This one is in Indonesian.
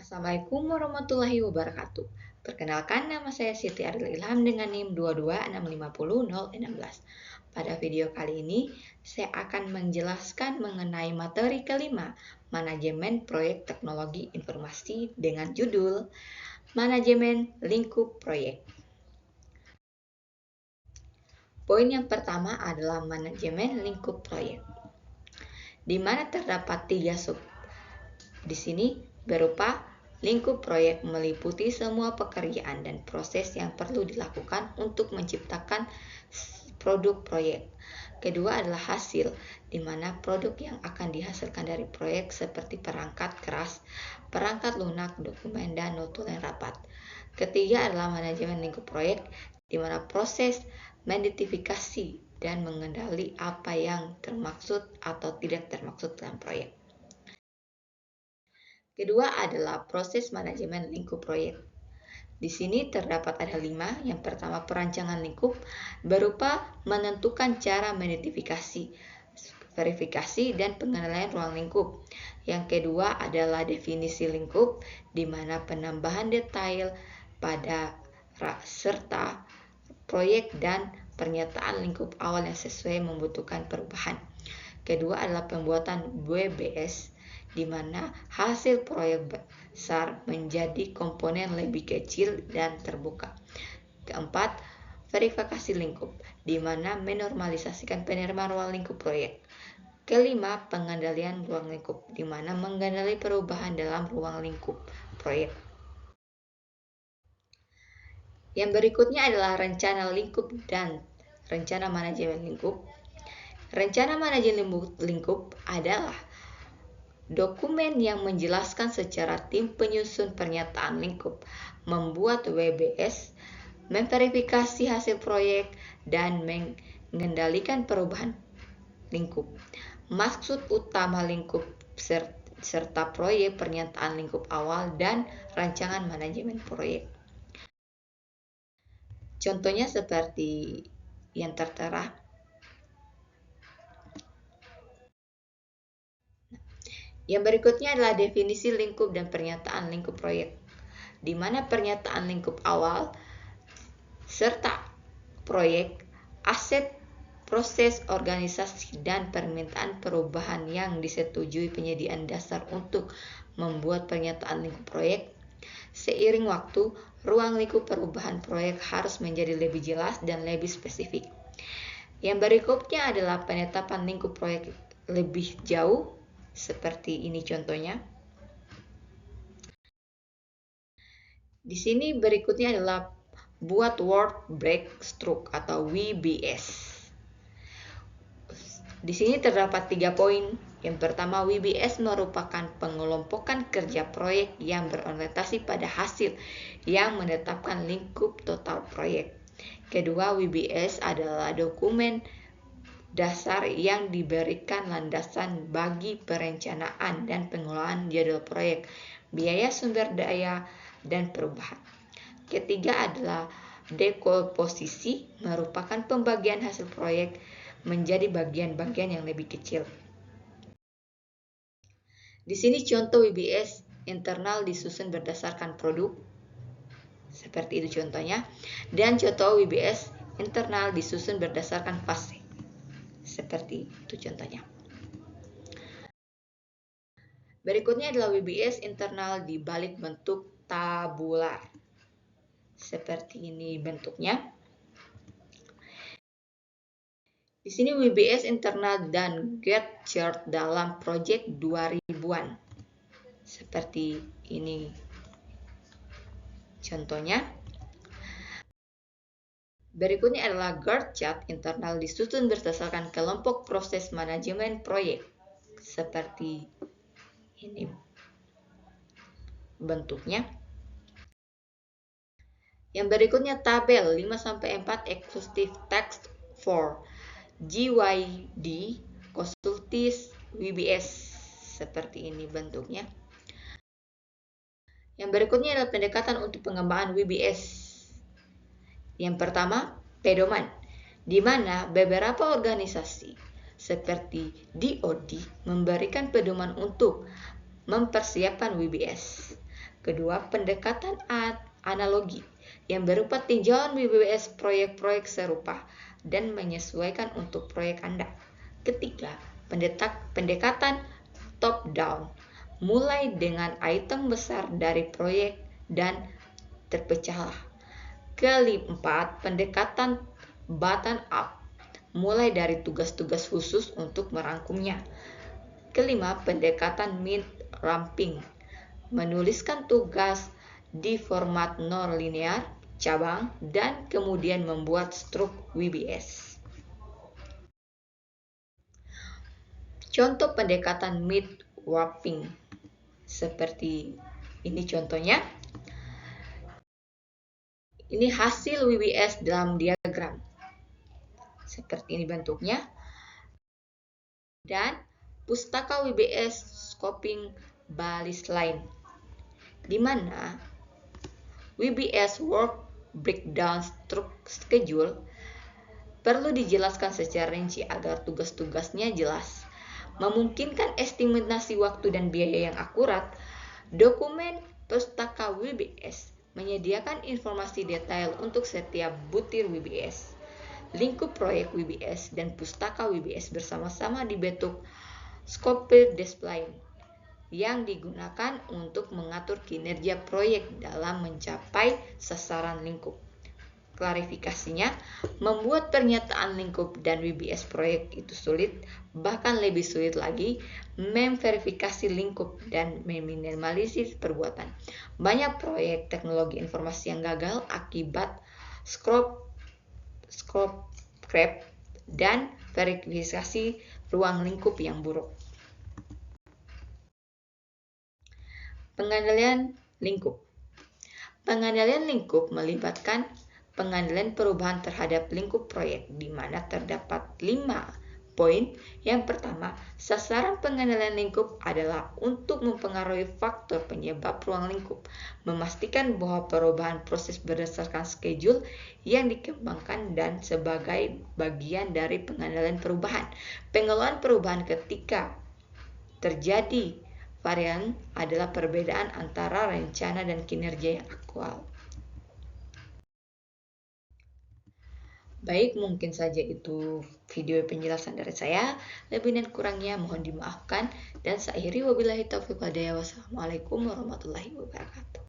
Assalamualaikum warahmatullahi wabarakatuh. Perkenalkan, nama saya Siti Aril Ilham dengan NIM 226500016. Pada video kali ini, saya akan menjelaskan mengenai materi kelima, manajemen proyek teknologi informasi dengan judul Manajemen Lingkup Proyek. Poin yang pertama adalah manajemen lingkup proyek, di mana terdapat 3 sub. Di sini berupa lingkup proyek meliputi semua pekerjaan dan proses yang perlu dilakukan untuk menciptakan produk proyek. Kedua adalah hasil, di mana produk yang akan dihasilkan dari proyek seperti perangkat keras, perangkat lunak, dokumen, dan notulen rapat. Ketiga adalah manajemen lingkup proyek, di mana proses mengidentifikasi dan mengendali apa yang termaksud atau tidak termaksud dalam proyek. Kedua adalah proses manajemen lingkup proyek. Di sini terdapat ada 5. Yang pertama, perancangan lingkup berupa menentukan cara mengidentifikasi, verifikasi, dan pengenalan ruang lingkup. Yang kedua adalah definisi lingkup, di mana penambahan detail pada serta proyek dan pernyataan lingkup awal yang sesuai membutuhkan perubahan. Kedua adalah pembuatan WBS, di mana hasil proyek besar menjadi komponen lebih kecil dan terbuka. Keempat, verifikasi lingkup, di mana menormalisasikan penerimaan ruang lingkup proyek. Kelima, pengendalian ruang lingkup, di mana mengendali perubahan dalam ruang lingkup proyek. Yang berikutnya adalah rencana lingkup dan rencana manajemen lingkup. Rencana manajemen lingkup adalah dokumen yang menjelaskan secara tim penyusun pernyataan lingkup, membuat WBS, memverifikasi hasil proyek, dan mengendalikan perubahan lingkup. Maksud utama lingkup serta proyek, pernyataan lingkup awal, dan rancangan manajemen proyek. Contohnya seperti yang tertera. Yang berikutnya adalah definisi lingkup dan pernyataan lingkup proyek, di mana pernyataan lingkup awal serta proyek, aset, proses, organisasi, dan permintaan perubahan yang disetujui penyediaan dasar untuk membuat pernyataan lingkup proyek. Seiring waktu, ruang lingkup perubahan proyek harus menjadi lebih jelas dan lebih spesifik. Yang berikutnya adalah penetapan lingkup proyek lebih jauh, seperti ini contohnya. Di sini berikutnya adalah buat word breakthrough atau WBS. Di sini terdapat 3 poin. Yang pertama, WBS merupakan pengelompokan kerja proyek yang berorientasi pada hasil yang menetapkan lingkup total proyek. Kedua, WBS adalah dokumen dasar yang diberikan landasan bagi perencanaan dan pengelolaan jadwal proyek, biaya sumber daya, dan perubahan. Ketiga adalah dekomposisi, merupakan pembagian hasil proyek menjadi bagian-bagian yang lebih kecil. Di sini contoh WBS internal disusun berdasarkan produk, seperti itu contohnya, dan contoh WBS internal disusun berdasarkan fase, seperti itu contohnya. Berikutnya adalah WBS internal di balik bentuk tabular, seperti ini bentuknya. Di sini WBS internal dan Gantt chart dalam proyek 2000-an. Seperti ini contohnya. Berikutnya adalah Gantt chart internal disusun berdasarkan kelompok proses manajemen proyek. Seperti ini bentuknya. Yang berikutnya tabel 5-4 Exhaustive Text for GYD Consultis WBS, seperti ini bentuknya. Yang berikutnya adalah pendekatan untuk pengembangan WBS. Yang pertama, pedoman, di mana beberapa organisasi seperti DoD memberikan pedoman untuk mempersiapkan WBS. Kedua, pendekatan analogi yang berupa tinjauan WBS proyek-proyek serupa dan menyesuaikan untuk proyek Anda. Ketiga, pendekatan top-down, mulai dengan item besar dari proyek dan terpecahlah. Keempat, pendekatan bottom-up, mulai dari tugas-tugas khusus untuk merangkumnya. Kelima, pendekatan mid-ramping, menuliskan tugas di format non-linear, cabang, dan kemudian membuat struk WBS. Contoh pendekatan mid-wrapping seperti ini contohnya. Ini hasil WBS dalam diagram. Seperti ini bentuknya. Dan pustaka WBS scoping baseline, di mana WBS Work Breakdown Schedule perlu dijelaskan secara rinci agar tugas-tugasnya jelas, memungkinkan estimasi waktu dan biaya yang akurat. Dokumen pustaka WBS menyediakan informasi detail untuk setiap butir WBS. Lingkup proyek WBS dan pustaka WBS bersama-sama dibentuk scope display yang digunakan untuk mengatur kinerja proyek dalam mencapai sasaran lingkup. Klarifikasinya, membuat pernyataan lingkup dan WBS proyek itu sulit, bahkan lebih sulit lagi memverifikasi lingkup dan meminimalisir perbuatan. Banyak proyek teknologi informasi yang gagal akibat scope creep dan verifikasi ruang lingkup yang buruk. Pengendalian lingkup. Pengendalian lingkup melibatkan pengendalian perubahan terhadap lingkup proyek, di mana terdapat 5 poin. Yang pertama, sasaran pengendalian lingkup adalah untuk mempengaruhi faktor penyebab ruang lingkup, memastikan bahwa perubahan proses berdasarkan schedule yang dikembangkan dan sebagai bagian dari pengendalian perubahan. Pengelolaan perubahan ketika terjadi varian adalah perbedaan antara rencana dan kinerja yang aktual. Baik, mungkin saja itu video penjelasan dari saya. Lebih dan kurangnya mohon dimaafkan. Dan saya akhiri, wabillahi taufiq wal hidayah. Wassalamualaikum warahmatullahi wabarakatuh.